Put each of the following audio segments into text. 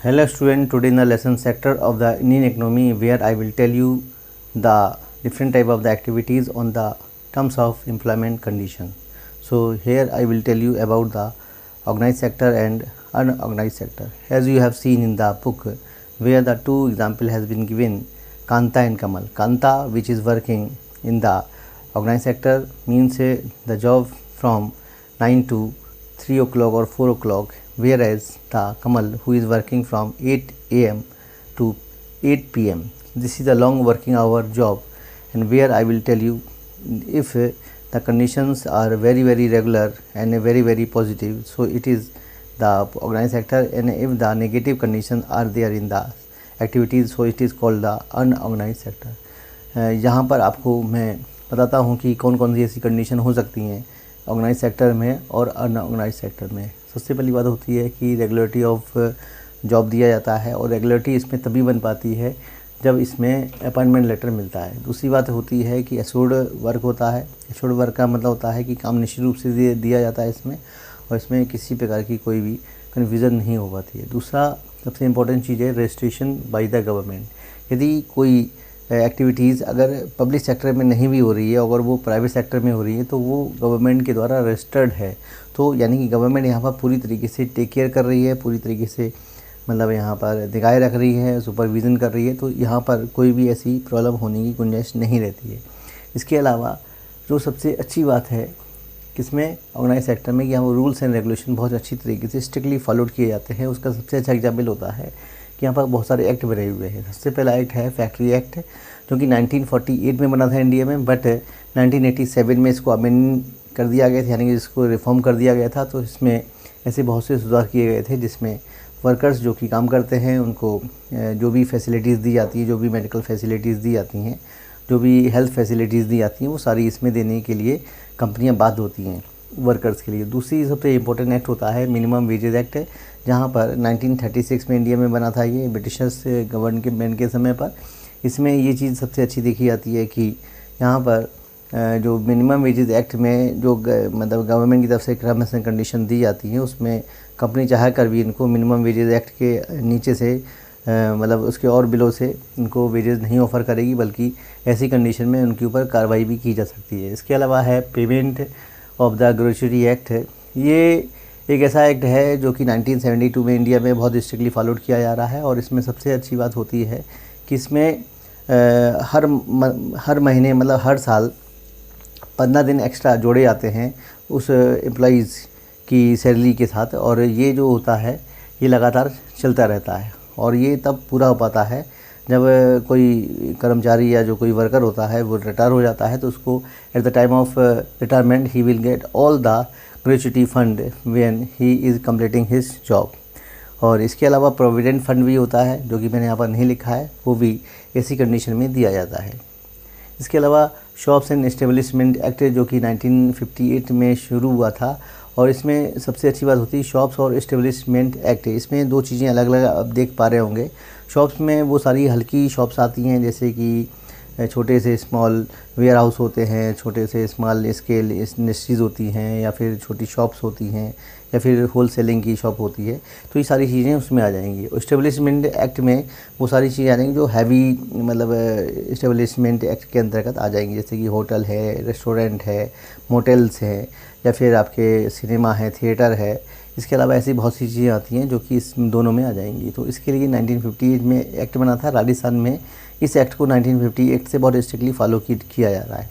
Hello student, today in the lesson sector of the Indian economy where I will tell you the different type of the activities on the terms of employment condition. So here I will tell you about the organized sector and unorganized sector. As you have seen in the book where the two example has been given, Kanta and Kamal. Kanta, which is working in the organized sector, means the job from 9 to 3 o'clock or 4 o'clock, whereas the Kamal, who is working from 8 am to 8 pm. This is a long working hour job, and where I will tell you if the conditions are very regular and very positive, so it is the organized sector, and if the negative conditions are there in the activities, so it is called the unorganized sector. यहाँ पर आपको मैं बताता हूँ कि कौन कौन सी ऐसी कंडीशन हो सकती हैं ऑर्गेनाइज सेक्टर में और अनऑर्गेनाइज सेक्टर में। सबसे पहली बात होती है कि रेगुलरिटी ऑफ जॉब दिया जाता है, और रेगुलरिटी इसमें तभी बन पाती है जब इसमें अपॉइंटमेंट लेटर मिलता है। दूसरी बात होती है कि एश्योर्ड वर्क होता है। एश्योर्ड वर्क का मतलब होता है कि काम निश्चित रूप से दिया जाता है इसमें, और इसमें किसी प्रकार की कोई भी कन्फ्यूज़न नहीं हो पाती है। दूसरा सबसे इम्पोर्टेंट चीज़ है रजिस्ट्रेशन बाय द गवर्नमेंट। यदि कोई एक्टिविटीज़ अगर पब्लिक सेक्टर में नहीं भी हो रही है, अगर वो प्राइवेट सेक्टर में हो रही है, तो वो गवर्नमेंट के द्वारा रजिस्टर्ड है, तो यानी कि गवर्नमेंट यहाँ पर पूरी तरीके से टेक केयर कर रही है, पूरी तरीके से मतलब यहाँ पर निगाह रख रही है, सुपरविज़न कर रही है, तो यहाँ पर कोई भी ऐसी प्रॉब्लम होने की गुंजाइश नहीं रहती है। इसके अलावा जो सबसे अच्छी बात है किसमें, ऑर्गेनाइज सेक्टर में, कि यहाँ रूल्स एंड रेगुलेशन बहुत अच्छी तरीके से स्ट्रिक्टली फॉलोड किए जाते हैं। उसका सबसे अच्छा एग्जाम्पल होता है कि यहाँ पर बहुत सारे एक्ट बने हुए हैं। सबसे पहला एक्ट है फैक्ट्री एक्ट, जो कि 1948 में बना था इंडिया में, बट 1987 में इसको अमेंड कर दिया गया था, यानी कि इसको रिफॉर्म कर दिया गया था। तो इसमें ऐसे बहुत से सुधार किए गए थे जिसमें वर्कर्स जो कि काम करते हैं उनको जो भी फैसिलिटीज़ दी जाती है, जो भी मेडिकल फैसिलिटीज़ दी जाती हैं, जो भी हेल्थ फैसिलिटीज़ दी जाती हैं, वो सारी इसमें देने के लिए कंपनियां बाध्य होती हैं वर्कर्स के लिए। दूसरी सबसे इम्पोर्टेंट एक्ट होता है मिनिमम वेजेस एक्ट, जहां पर 1936 में इंडिया में बना था, ये ब्रिटिशर्स गवर्नमेंट के समय पर। इसमें ये चीज़ सबसे अच्छी देखी जाती है कि यहाँ पर जो मिनिमम वेजेस एक्ट में जो मतलब गवर्नमेंट की तरफ से टर्म्स एंड कंडीशन दी जाती हैं, उसमें कंपनी चाह कर भी इनको मिनिमम वेजेस एक्ट के नीचे से मतलब उसके और बिलो से इनको वेजेस नहीं ऑफ़र करेगी, बल्कि ऐसी कंडीशन में उनके ऊपर कार्रवाई भी की जा सकती है। इसके अलावा है payment of the gratuity act. ये एक ऐसा एक्ट है जो कि 1972 में इंडिया में बहुत स्ट्रिक्टली फॉलोड किया जा रहा है, और इसमें सबसे अच्छी बात होती है कि इसमें हर महीने मतलब हर साल 15 दिन एक्स्ट्रा जोड़े जाते हैं उस एम्प्लॉइज़ की सैलरी के साथ, और ये जो होता है ये लगातार चलता रहता है, और ये तब पूरा हो पाता है जब कोई कर्मचारी या जो कोई वर्कर होता है वो रिटायर हो जाता है, तो उसको at the time of retirement he will get all the gratuity fund when he is completing his job. और इसके अलावा प्रोविडेंट फंड भी होता है, जो कि मैंने यहाँ पर नहीं लिखा है, वो भी ऐसी कंडीशन में दिया जाता है। इसके अलावा शॉप्स एंड एस्टेब्लिशमेंट एक्ट, जो कि 1958 में शुरू हुआ था, और इसमें सबसे अच्छी बात होती है शॉप्स और एस्टेब्लिशमेंट एक्ट। इसमें दो चीज़ें अलग अलग आप देख पा रहे होंगे। शॉप्स में वो सारी हल्की शॉप्स आती हैं, जैसे कि छोटे से स्मॉल वेयर हाउस होते हैं, छोटे से स्मॉल स्केल इंडस्ट्रीज़ होती हैं, या फिर छोटी शॉप्स होती हैं, या फिर होल सेलिंग की शॉप होती है, तो ये सारी चीज़ें उसमें आ जाएंगी। एस्टेब्लिशमेंट एक्ट में वो सारी चीज़ें आ जाएंगी जो हैवी मतलब एस्टेब्लिशमेंट एक्ट के अंतर्गत आ जाएंगी, जैसे कि होटल है, रेस्टोरेंट है, मोटेल्स हैं, या फिर आपके सिनेमा है, थिएटर है। इसके अलावा ऐसी बहुत सी चीज़ें आती हैं जो कि इस दोनों में आ जाएंगी। तो इसके लिए 1958 में एक्ट बना था राजस्थान में। इस एक्ट को 1958 से बहुत स्ट्रिक्टली फॉलो किया जा रहा है।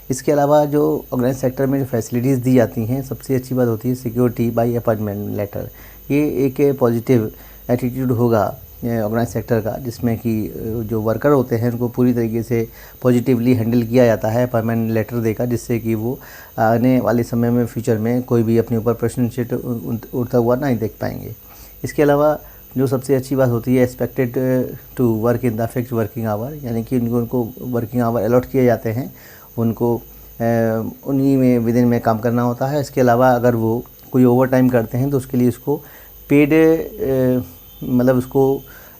इसके अलावा जो ऑर्गेनाइज सेक्टर में जो फैसिलिटीज़ दी जाती हैं, सबसे अच्छी बात होती है सिक्योरिटी बाय अपॉइंटमेंट लेटर। ये एक पॉजिटिव एटीट्यूड होगा ऑर्गेनाइज सेक्टर का, जिसमें कि जो वर्कर होते हैं उनको पूरी तरीके से पॉजिटिवली हैंडल किया जाता है अपॉइंटमेंट लेटर देकर, जिससे कि वो आने वाले समय में फ्यूचर में कोई भी अपने ऊपर प्रश्न चिन्ह उठता हुआ नहीं देख पाएंगे। इसके अलावा जो सबसे अच्छी बात होती है expected to work in the fixed working hour, यानी कि उनको वर्किंग आवर अलॉट किए जाते हैं, उनको उन्हीं में विदिन में काम करना होता है। इसके अलावा अगर वो कोई ओवर टाइम करते हैं तो उसके लिए उसको पेड मतलब उसको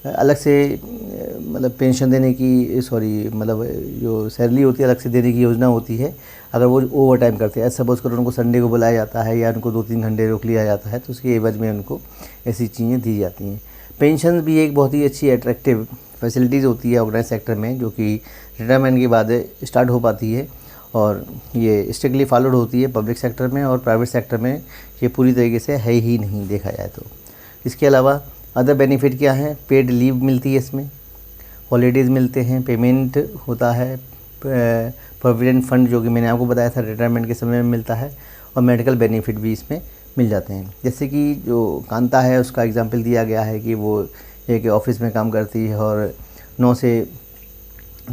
अलग से मतलब पेंशन देने की मतलब जो सैलरी होती है अलग से देने की योजना होती है अगर वो ओवर टाइम करते हैं। सपोज़ करो उनको संडे को बुलाया जाता है या उनको 2-3 घंटे रोक लिया जाता है, तो उसके एवज में उनको ऐसी चीज़ें दी जाती हैं। पेंशन भी एक बहुत ही अच्छी अट्रैक्टिव फैसिलिटीज़ होती है ऑर्गेनाइज सेक्टर में, जो कि रिटायरमेंट के बाद स्टार्ट हो पाती है और ये स्ट्रिक्टली फॉलोड होती है पब्लिक सेक्टर में, और प्राइवेट सेक्टर में ये पूरी तरीके से है ही नहीं देखा जाए तो। इसके अलावा अदर बेनिफिट क्या हैं? पेड लीव मिलती है इसमें, हॉलीडेज़ मिलते हैं, पेमेंट होता है, प्रोविडेंट फंड जो कि मैंने आपको बताया था रिटायरमेंट के समय में मिलता है, और मेडिकल बेनिफिट भी इसमें मिल जाते हैं। जैसे कि जो कांता है उसका एग्जांपल दिया गया है कि वो एक ऑफिस में काम करती है और 9 से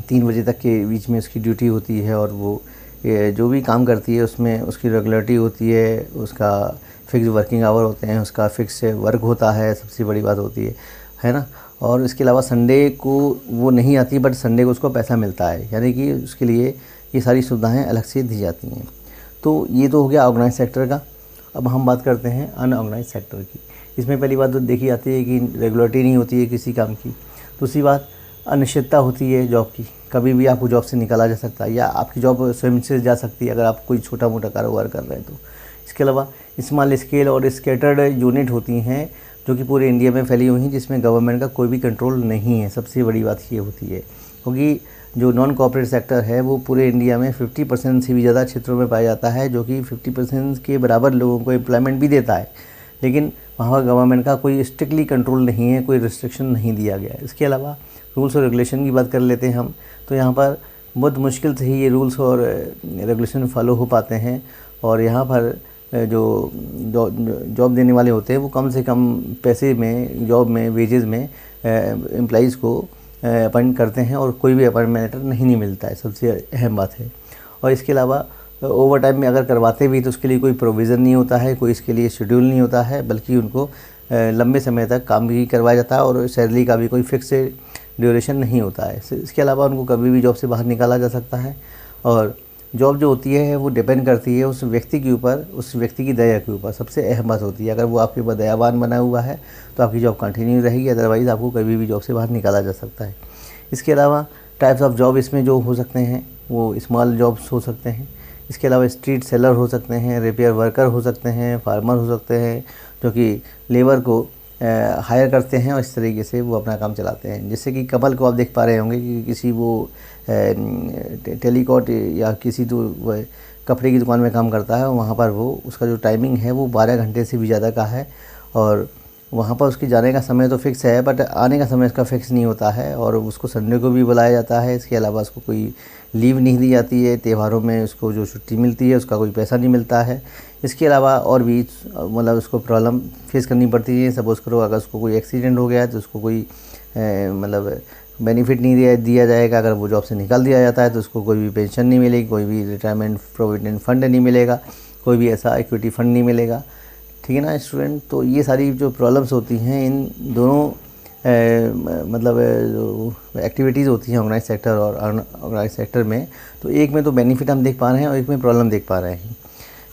3 बजे तक के बीच में उसकी ड्यूटी होती है, और वो जो भी काम करती है उसमें उसकी रेगुलरिटी होती है, उसका फिक्स वर्किंग आवर होते हैं, उसका फिक्स वर्क होता है, सबसे बड़ी बात होती है ना। और इसके अलावा संडे को वो नहीं आती, बट संडे को उसको पैसा मिलता है, यानी कि उसके लिए ये सारी सुविधाएं अलग से दी जाती हैं। तो ये तो हो गया ऑर्गेनाइज सेक्टर का। अब हम बात करते हैं अनऑर्गेनाइज सेक्टर की। इसमें पहली बात तो देखी जाती है कि रेगुलरिटी नहीं होती है किसी काम की। दूसरी बात, अनिश्चितता होती है जॉब की, कभी भी आपको जॉब से निकाला जा सकता है या आपकी जॉब स्वयं से जा सकती है अगर आप कोई छोटा मोटा कारोबार कर रहे हैं तो। इसके अलावा स्मॉल स्केल और स्कैटर्ड यूनिट होती हैं जो कि पूरे इंडिया में फैली हुई हैं, जिसमें गवर्नमेंट का कोई भी कंट्रोल नहीं है। सबसे बड़ी बात ये होती है, क्योंकि जो नॉन कॉर्पोरेट सेक्टर है वो पूरे इंडिया में 50% से भी ज़्यादा क्षेत्रों में पाया जाता है, जो कि 50% के बराबर लोगों को एम्प्लॉयमेंट भी देता है, लेकिन वहाँ पर गवर्नमेंट का कोई स्ट्रिक्टली कंट्रोल नहीं है, कोई रिस्ट्रिक्शन नहीं दिया गया है। इसके अलावा रूल्स और रेगुलेशन की बात कर लेते हैं हम, तो यहाँ पर बहुत मुश्किल से ही ये रूल्स और रेगुलेशन फॉलो हो पाते हैं, और यहाँ पर जो जॉब देने वाले होते हैं वो कम से कम पैसे में, जॉब में, वेजेस में एम्प्लॉइज़ को अपॉइंट करते हैं, और कोई भी अपॉइंटमेंट लेटर नहीं मिलता है, सबसे अहम बात है। और इसके अलावा ओवर टाइम में अगर करवाते भी तो उसके लिए कोई प्रोविज़न नहीं होता है, कोई इसके लिए शेड्यूल नहीं होता है, बल्कि उनको लंबे समय तक काम भी करवाया जाता है, और सैलरी का भी कोई फिक्स ड्यूरेशन नहीं होता है। इसके अलावा उनको कभी भी जॉब से बाहर निकाला जा सकता है, और जॉब जो होती है वो डिपेंड करती है उस व्यक्ति के ऊपर, उस व्यक्ति की दया के ऊपर। सबसे अहम बात होती है, अगर वो आपके ऊपर दयावान बना हुआ है तो आपकी जॉब कंटिन्यू रहेगी, अदरवाइज़ आपको कभी भी जॉब से बाहर निकाला जा सकता है। इसके अलावा टाइप्स ऑफ जॉब इसमें जो हो सकते हैं वो स्मॉल जॉब्स हो सकते हैं। इसके अलावा स्ट्रीट सेलर हो सकते हैं, रिपेयर वर्कर हो सकते हैं, फार्मर हो सकते हैं, जो कि लेबर को हायर करते हैं और इस तरीके से वो अपना काम चलाते हैं। जैसे कि कमल को आप देख पा रहे होंगे कि किसी वो टेलीकॉट या किसी तो कपड़े की दुकान में काम करता है, वहाँ पर वो उसका जो टाइमिंग है वो 12 घंटे से भी ज़्यादा का है, और वहाँ पर उसकी जाने का समय तो फिक्स है, बट आने का समय इसका फिक्स नहीं होता है, और उसको संडे को भी बुलाया जाता है। इसके अलावा उसको कोई लीव नहीं दी जाती है, त्योहारों में उसको जो छुट्टी मिलती है उसका कोई पैसा नहीं मिलता है। इसके अलावा और भी मतलब उसको प्रॉब्लम फेस करनी पड़ती है। सपोज़ करो अगर उसको कोई एक्सीडेंट हो गया है तो उसको कोई मतलब बेनिफिट नहीं दिया जाएगा। अगर वो जॉब से निकाल दिया जाता है तो उसको कोई भी पेंशन नहीं मिलेगी, कोई भी रिटायरमेंट प्रोविडेंट फंड नहीं मिलेगा, कोई भी ऐसा इक्विटी फंड नहीं मिलेगा। ठीक है ना स्टूडेंट। तो ये सारी जो प्रॉब्लम्स होती हैं इन दोनों मतलब जो एक्टिविटीज़ होती हैं ऑर्गेनाइज सेक्टर और अनऑर्गेनाइज सेक्टर में, तो एक में तो बेनिफिट हम देख पा रहे हैं और एक में प्रॉब्लम देख पा रहे हैं।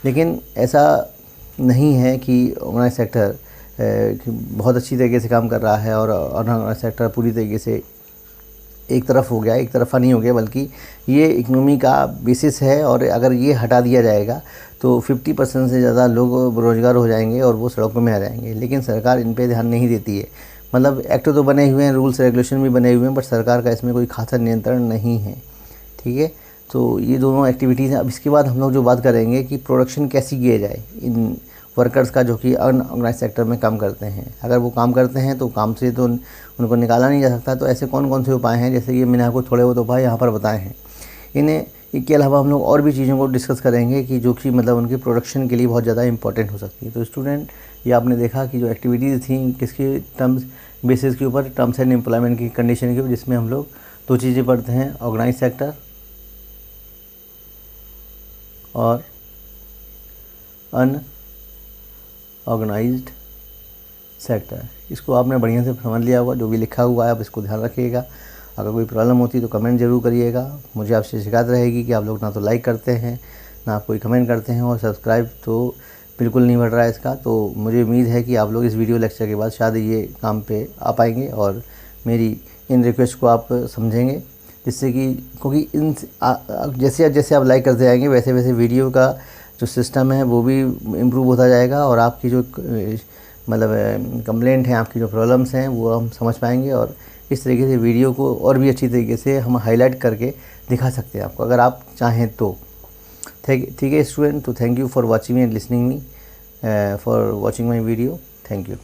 लेकिन ऐसा नहीं है कि ऑर्गेनाइज सेक्टर बहुत अच्छी तरीके से काम कर रहा है और अनऑर्गेनाइज सेक्टर पूरी तरीके से एक तरफ हो गया, एक तरफा नहीं हो गया, बल्कि ये इकनॉमी का बेसिस है। और अगर ये हटा दिया जाएगा तो 50% से ज़्यादा लोग बेरोजगार हो जाएंगे और वो सड़कों में आ जाएंगे। लेकिन सरकार इन पे ध्यान नहीं देती है। मतलब एक्ट तो बने हुए हैं, रूल्स रेगुलेशन भी बने हुए हैं, बट सरकार का इसमें कोई खासा नियंत्रण नहीं है। ठीक है, तो ये दोनों एक्टिविटीज़ हैं। अब इसके बाद हम लोग जो बात करेंगे कि प्रोडक्शन कैसी किया जाए इन वर्कर्स का जो कि अनऑर्गेनाइज सेक्टर में काम करते हैं। अगर वो काम करते हैं तो काम से तो उनको निकाला नहीं जा सकता। तो ऐसे कौन कौन से उपाय हैं, जैसे ये मैंने आपको थोड़े बहुत उपाय यहाँ पर बताए हैं। इनके अलावा हम लोग और भी चीज़ों को डिस्कस करेंगे कि जो कि मतलब उनके प्रोडक्शन के लिए बहुत ज़्यादा इंपॉर्टेंट हो सकती है। तो स्टूडेंट, ये आपने देखा कि जो एक्टिविटीज़ थी किसके टर्म्स बेसिस के ऊपर, टर्म्स एंड एम्प्लॉयमेंट की कंडीशन के ऊपर, जिसमें हम लोग दो चीज़ें पढ़ते हैं, ऑर्गेनाइज सेक्टर और अनऑर्गेनाइज्ड सेक्टर। इसको आपने बढ़िया से समझ लिया होगा, जो भी लिखा हुआ है आप इसको ध्यान रखिएगा। अगर कोई प्रॉब्लम होती है तो कमेंट ज़रूर करिएगा। मुझे आपसे शिकायत रहेगी कि आप लोग ना तो लाइक करते हैं, ना आप कोई कमेंट करते हैं, और सब्सक्राइब तो बिल्कुल नहीं बढ़ रहा है इसका। तो मुझे उम्मीद है कि आप लोग इस वीडियो लेक्चर के बाद शायद ये काम पे आ पाएंगे और मेरी इन रिक्वेस्ट को आप समझेंगे, जिससे कि क्योंकि इन जैसे जैसे आप लाइक करते जाएंगे वैसे वैसे वीडियो का जो सिस्टम है वो भी इम्प्रूव होता जाएगा, और आपकी जो मतलब कंप्लेंट हैं, आपकी जो प्रॉब्लम्स हैं वो हम समझ पाएंगे और इस तरीके से वीडियो को और भी अच्छी तरीके से हम हाईलाइट करके दिखा सकते हैं आपको, अगर आप चाहें तो। ठीक है स्टूडेंट, तो thank you for watching and listening me, for watching my video. Thank you.